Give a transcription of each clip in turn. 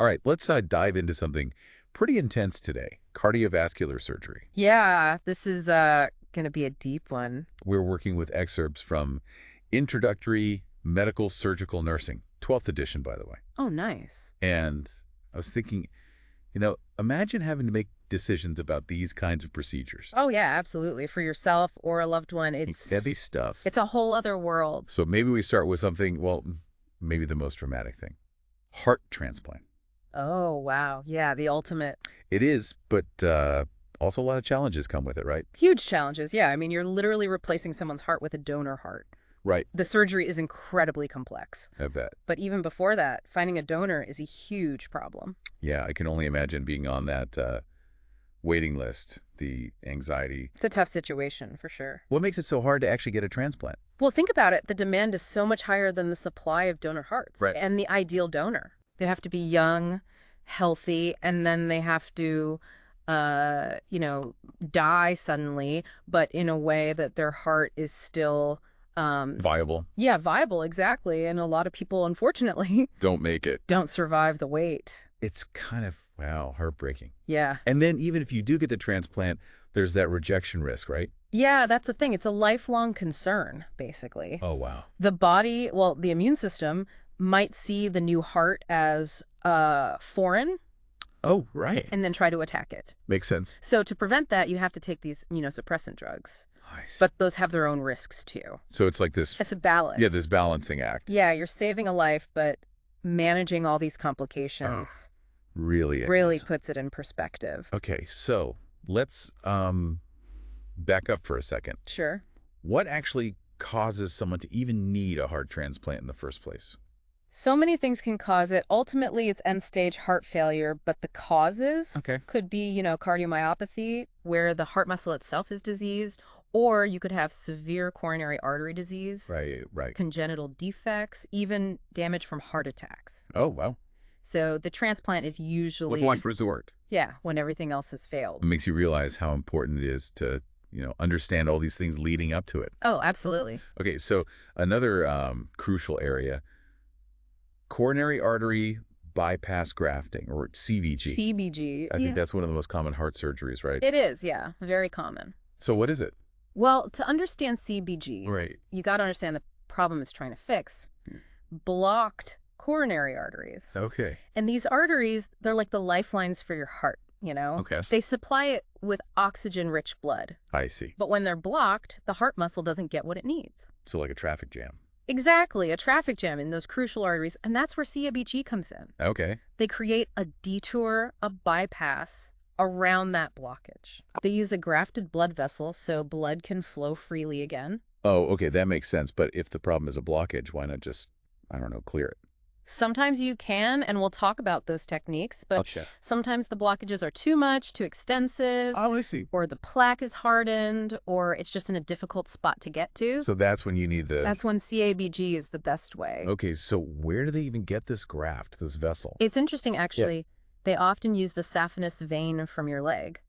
All right, let's dive into something pretty intense today, cardiovascular surgery. Yeah, this is going to be a deep one. We're working with excerpts from Introductory Medical Surgical Nursing, 12th edition, by the way. Oh, nice. And I was thinking, imagine having to make decisions about these kinds of procedures. Oh, yeah, absolutely. For yourself or a loved one, Heavy stuff. it's a whole other world. So maybe we start with something, well, maybe the most dramatic thing, heart transplant. Oh, wow. Yeah, the ultimate. It is, but also a lot of challenges come with it, right? Huge challenges. Yeah, I mean, you're literally replacing someone's heart with a donor heart. Right. The surgery is incredibly complex. I bet. But even before that, finding a donor is a huge problem. Yeah, I can only imagine being on that waiting list, the anxiety. It's a tough situation, for sure. What makes it so hard to actually get a transplant? Well, think about it. The demand is so much higher than the supply of donor hearts. Right. And the ideal donor. They have to be young, healthy, and then they have to, die suddenly, but in a way that their heart is still... Viable. Yeah, viable, exactly. And a lot of people, unfortunately, Don't make it. don't survive the wait. It's kind of, wow, heartbreaking. Yeah. And then even if you do get the transplant, there's that rejection risk, right? Yeah, that's the thing. It's a lifelong concern, basically. Oh, wow. The body, well, the immune system might see the new heart as foreign Oh, right. and then try to attack it. Makes sense. So to prevent that, you have to take these immunosuppressant drugs. I see. But those have their own risks, too. So it's like this, It's a balance. yeah, this balancing act. Yeah, you're saving a life, but managing all these complications Really really is. puts it in perspective. Okay, so let's back up for a second. Sure. What actually causes someone to even need a heart transplant in the first place? So many things can cause it. Ultimately, it's end-stage heart failure, but the causes Okay. could be, cardiomyopathy, where the heart muscle itself is diseased, or you could have severe coronary artery disease, Right. congenital defects, even damage from heart attacks. Oh, wow. So the transplant is usually, resort. yeah, when everything else has failed. It makes you realize how important it is to, understand all these things leading up to it. Oh, absolutely. Okay, so another crucial area, coronary artery bypass grafting, or CVG. CBG. I yeah. think that's one of the most common heart surgeries, right? It is, yeah, very common. So what is it? Well, to understand CBG, Right. you got to understand the problem it's trying to fix. Blocked coronary arteries. Okay. And these arteries, they're like the lifelines for your heart, Okay. They supply it with oxygen-rich blood. I see. But when they're blocked, the heart muscle doesn't get what it needs. So like a traffic jam. Exactly, a traffic jam in those crucial arteries, and that's where CABG comes in. Okay. They create a detour, a bypass around that blockage. They use a grafted blood vessel so blood can flow freely again. Oh, okay, that makes sense. But if the problem is a blockage, why not just, I don't know, clear it? Sometimes you can, and we'll talk about those techniques, but Gotcha. sometimes the blockages are too much, too extensive, Oh, I see. or the plaque is hardened, or it's just in a difficult spot to get to. So that's when you need the... That's when CABG is the best way. Okay, so where do they even get this graft, this vessel? It's interesting, actually. They often use the saphenous vein from your leg.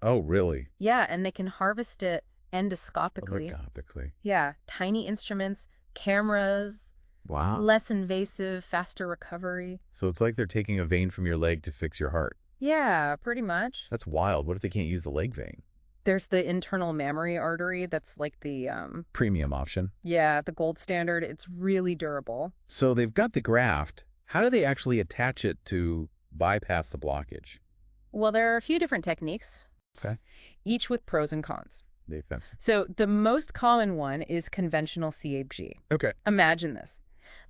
Oh, really? Yeah, and they can harvest it endoscopically. Endoscopically. Yeah, tiny instruments, cameras, Wow. less invasive, faster recovery. So it's like they're taking a vein from your leg to fix your heart. Yeah, pretty much. That's wild. What if they can't use the leg vein? There's the internal mammary artery that's like the, Premium option. the gold standard. It's really durable. So they've got the graft. How do they actually attach it to bypass the blockage? Well, there are a few different techniques, Okay. each with pros and cons. They've been... So the most common one is conventional CABG. Okay. Imagine this.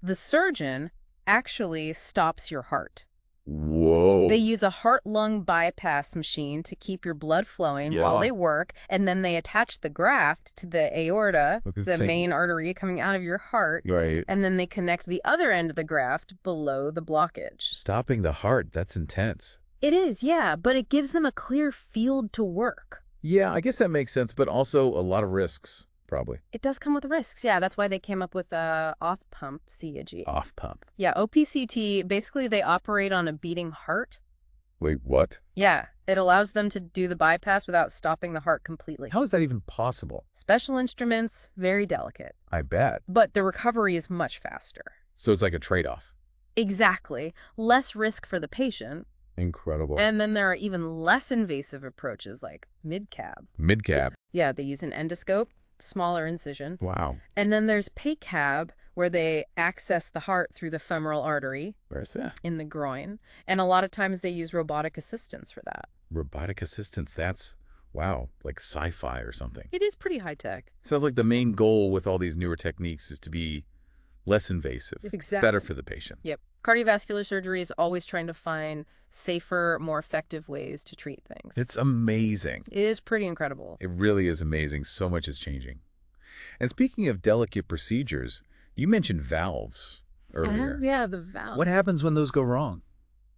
The surgeon actually stops your heart. Whoa. They use a heart-lung bypass machine to keep your blood flowing Yeah. while they work, and then they attach the graft to the aorta, Look at the the main artery coming out of your heart, Right. and then they connect the other end of the graft below the blockage. Stopping the heart, that's intense. It is, yeah, but it gives them a clear field to work. Yeah, I guess that makes sense, but also a lot of risks, probably. It does come with risks, yeah. That's why they came up with off-pump CAG. Off pump. Yeah, OPCT, basically they operate on a beating heart. Wait, what? Yeah, it allows them to do the bypass without stopping the heart completely. How is that even possible? Special instruments, very delicate. I bet. But the recovery is much faster. So it's like a trade-off. Exactly. Less risk for the patient. Incredible. And then there are even less invasive approaches like mid-cab. Mid-cab. Yeah, they use an endoscope, smaller incision. Wow. And then there's pay-cab, where they access the heart through the femoral artery Where's that? in the groin. And a lot of times they use robotic assistance for that. Robotic assistance. That's, wow, like sci-fi or something. It is pretty high-tech. Sounds like the main goal with all these newer techniques is to be less invasive. Exactly. Better for the patient. Yep. Cardiovascular surgery is always trying to find safer, more effective ways to treat things. It's amazing. It is pretty incredible. It really is amazing. So much is changing. And speaking of delicate procedures, you mentioned valves earlier. Yeah, the valve. What happens when those go wrong?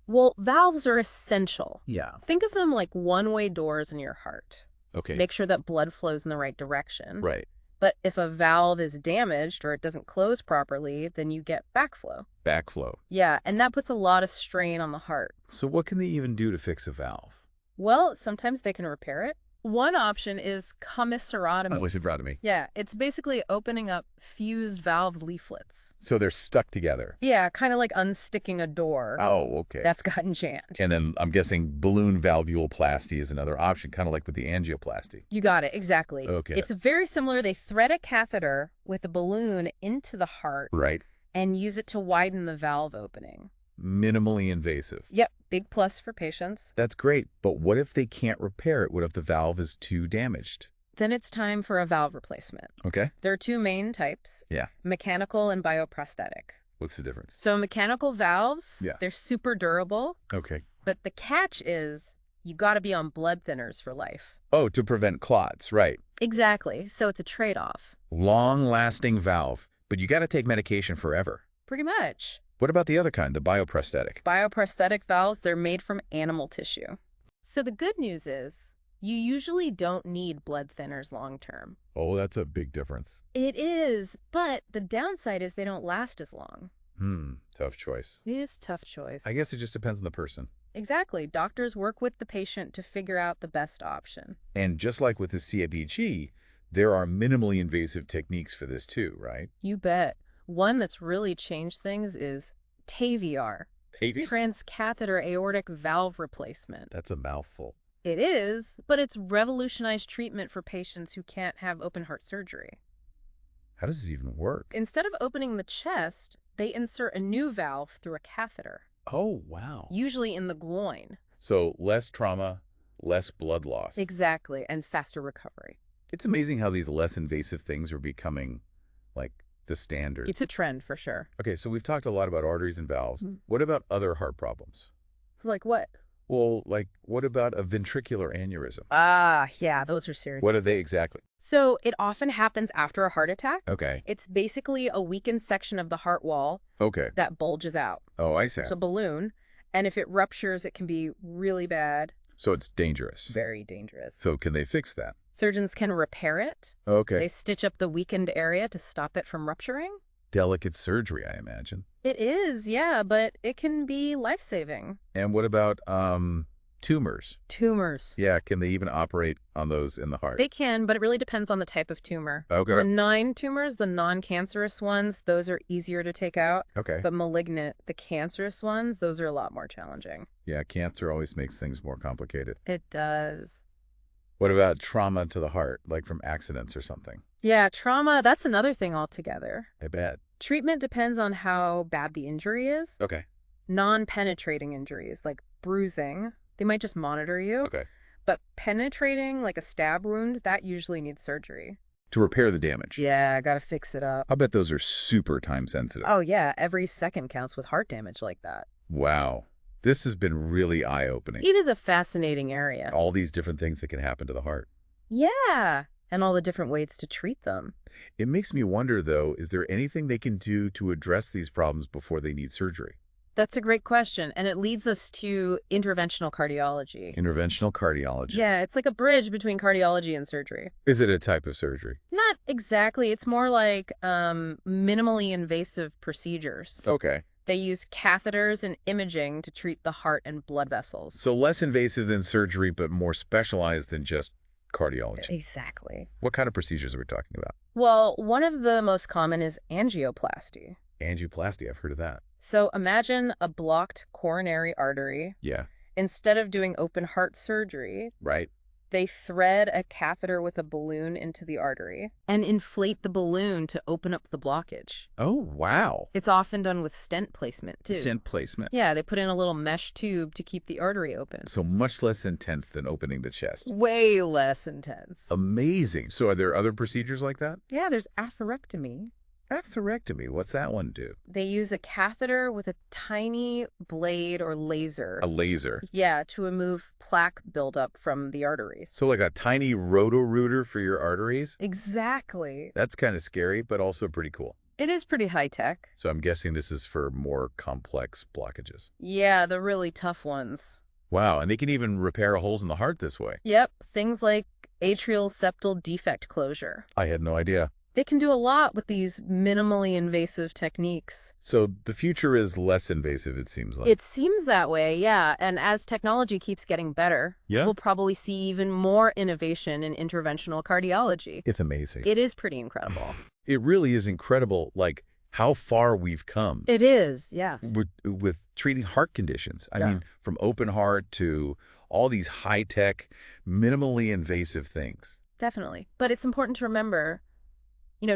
Well, valves are essential. Yeah. Think of them like one-way doors in your heart. Okay. Make sure that blood flows in the right direction. Right. But if a valve is damaged or it doesn't close properly, then you get backflow. Backflow. Yeah, and that puts a lot of strain on the heart. So what can they even do to fix a valve? Well, sometimes they can repair it. One option is commissurotomy. Commissurotomy. Yeah, it's basically opening up fused valve leaflets. So they're stuck together. Yeah, kind of like unsticking a door Oh, okay. that's gotten jammed. And then I'm guessing balloon valvuloplasty is another option, kind of like with the angioplasty. You got it, exactly. Okay. It's very similar. They thread a catheter with a balloon into the heart Right. and use it to widen the valve opening. Minimally invasive. Yep, big plus for patients. That's great, but what if they can't repair it? What if the valve is too damaged? Then it's time for a valve replacement. Okay. There are two main types. Yeah. Mechanical and bioprosthetic. What's the difference? So mechanical valves, Yeah. they're super durable, Okay. but the catch is you got to be on blood thinners for life. Oh, to prevent clots, right. Exactly. So it's a trade-off. Long-lasting valve, but you got to take medication forever. Pretty much. What about the other kind, the bioprosthetic? Bioprosthetic valves, they're made from animal tissue. So the good news is you usually don't need blood thinners long-term. Oh, that's a big difference. It is, but the downside is they don't last as long. Tough choice. It is a tough choice. I guess it just depends on the person. Exactly. Doctors work with the patient to figure out the best option. And just like with the CABG, there are minimally invasive techniques for this too, right? You bet. One that's really changed things is TAVR, Avies? transcatheter aortic valve replacement. That's a mouthful. It is, but it's revolutionized treatment for patients who can't have open heart surgery. How does it even work? Instead of opening the chest, they insert a new valve through a catheter, Oh, wow. usually in the groin. So less trauma, less blood loss. Exactly, and faster recovery. It's amazing how these less invasive things are becoming like the standard. It's a trend for sure. Okay, so we've talked a lot about arteries and valves. What about other heart problems? Like what? Well, like, what about a ventricular aneurysm? Ah, yeah, those are serious. What are they exactly? So it often happens after a heart attack. Okay. It's basically a weakened section of the heart wall Okay. that bulges out. Oh, I see. It's a balloon, and if it ruptures, it can be really bad, So it's dangerous. very dangerous. So can they fix that? Surgeons can repair it. Okay. They stitch up the weakened area to stop it from rupturing. Delicate surgery, I imagine. It is, yeah, but it can be life-saving. And what about tumors? Tumors. Yeah, can they even operate on those in the heart? They can, but it really depends on the type of tumor. Okay. Benign tumors, the non-cancerous ones, those are easier to take out. Okay. But malignant, the cancerous ones, those are a lot more challenging. Yeah, cancer always makes things more complicated. It does. What about trauma to the heart, like from accidents or something? Yeah, trauma, that's another thing altogether. I bet. Treatment depends on how bad the injury is. Okay. Non-penetrating injuries, like bruising, they might just monitor you. Okay. But penetrating, like a stab wound, that usually needs surgery. To repair the damage. Yeah, gotta fix it up. I bet those are super time sensitive. Oh yeah, every second counts with heart damage like that. Wow. This has been really eye-opening. It is a fascinating area. All these different things that can happen to the heart. Yeah, and all the different ways to treat them. It makes me wonder, though, is there anything they can do to address these problems before they need surgery? That's a great question, and it leads us to interventional cardiology. Interventional cardiology. Yeah, it's like a bridge between cardiology and surgery. Is it a type of surgery? Not exactly. It's more like minimally invasive procedures. Okay. They use catheters and imaging to treat the heart and blood vessels. So less invasive than surgery, but more specialized than just cardiology. Exactly. What kind of procedures are we talking about? Well, one of the most common is angioplasty. Angioplasty, I've heard of that. So imagine a blocked coronary artery. Yeah, Instead of doing open heart surgery, right. they thread a catheter with a balloon into the artery and inflate the balloon to open up the blockage. Oh, wow. It's often done with stent placement, too. Stent placement. Yeah, they put in a little mesh tube to keep the artery open. So much less intense than opening the chest. Way less intense. Amazing. So are there other procedures like that? Yeah, there's atherectomy. Atherectomy, what's that one do? They use a catheter with a tiny blade or laser. A laser. Yeah, to remove plaque buildup from the arteries. So like a tiny roto-rooter for your arteries? Exactly. That's kind of scary, but also pretty cool. It is pretty high-tech. So I'm guessing this is for more complex blockages. Yeah, the really tough ones. Wow, and they can even repair holes in the heart this way. Yep, things like atrial septal defect closure. I had no idea. They can do a lot with these minimally invasive techniques. So the future is less invasive, it seems like. It seems that way, yeah. And as technology keeps getting better, Yeah? we'll probably see even more innovation in interventional cardiology. It's amazing. It is pretty incredible. It really is incredible, like, how far we've come It is, yeah. with treating heart conditions. I Yeah. mean, from open heart to all these high-tech, minimally invasive things. Definitely. But it's important to remember,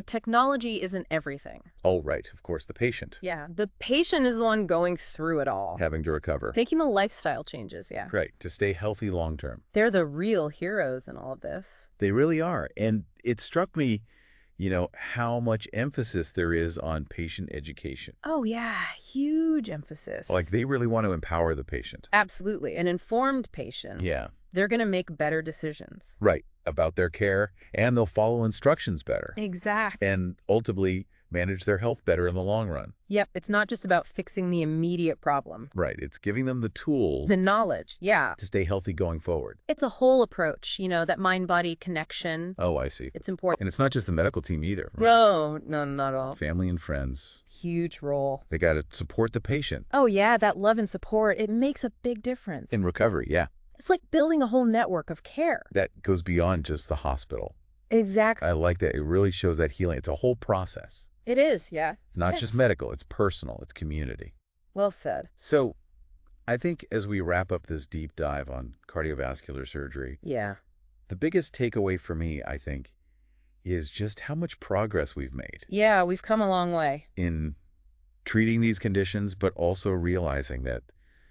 technology isn't everything. Oh, right. Of course, the patient Yeah, the patient is the one going through it all. having to recover. Making the lifestyle changes, yeah. Right, to stay healthy long-term. They're the real heroes in all of this. They really are. And it struck me, how much emphasis there is on patient education. Oh, yeah, huge emphasis. Like, they really want to empower the patient. Absolutely. An informed patient. Yeah, They're going to make better decisions. right, about their care, and they'll follow instructions better. Exactly. And ultimately manage their health better in the long run. Yep, it's not just about fixing the immediate problem. Right, it's giving them the tools The knowledge, yeah. to stay healthy going forward. It's a whole approach, that mind-body connection. Oh, I see. It's important. And it's not just the medical team either. Right? No, not at all. Family and friends, Huge role. they got to support the patient Oh, yeah, that love and support, it makes a big difference. in recovery. Yeah, It's like building a whole network of care. that goes beyond just the hospital. Exactly. I like that. It really shows that healing. It's a whole process. It is, yeah. It's not just medical, it's personal, it's community. Well said. So I think as we wrap up this deep dive on cardiovascular surgery, Yeah. the biggest takeaway for me, I think, is just how much progress we've made Yeah, we've come a long way. in treating these conditions, but also realizing that,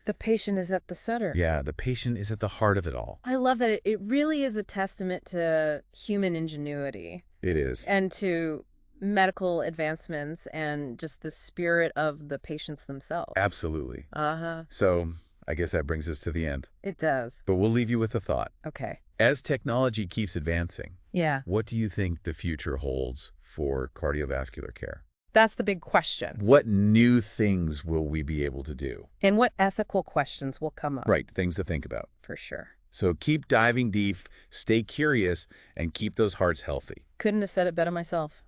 The patient is at the center. yeah, the patient is at the heart of it all. I love that it really is a testament to human ingenuity It is. and to medical advancements and just the spirit of the patients themselves. Absolutely. Uh-huh. So I guess that brings us to the end. It does. But we'll leave you with a thought. Okay. As technology keeps advancing, Yeah. what do you think the future holds for cardiovascular care? That's the big question. What new things will we be able to do? And what ethical questions will come up? Right, things to think about. For sure. So keep diving deep, stay curious, and keep those hearts healthy. Couldn't have said it better myself.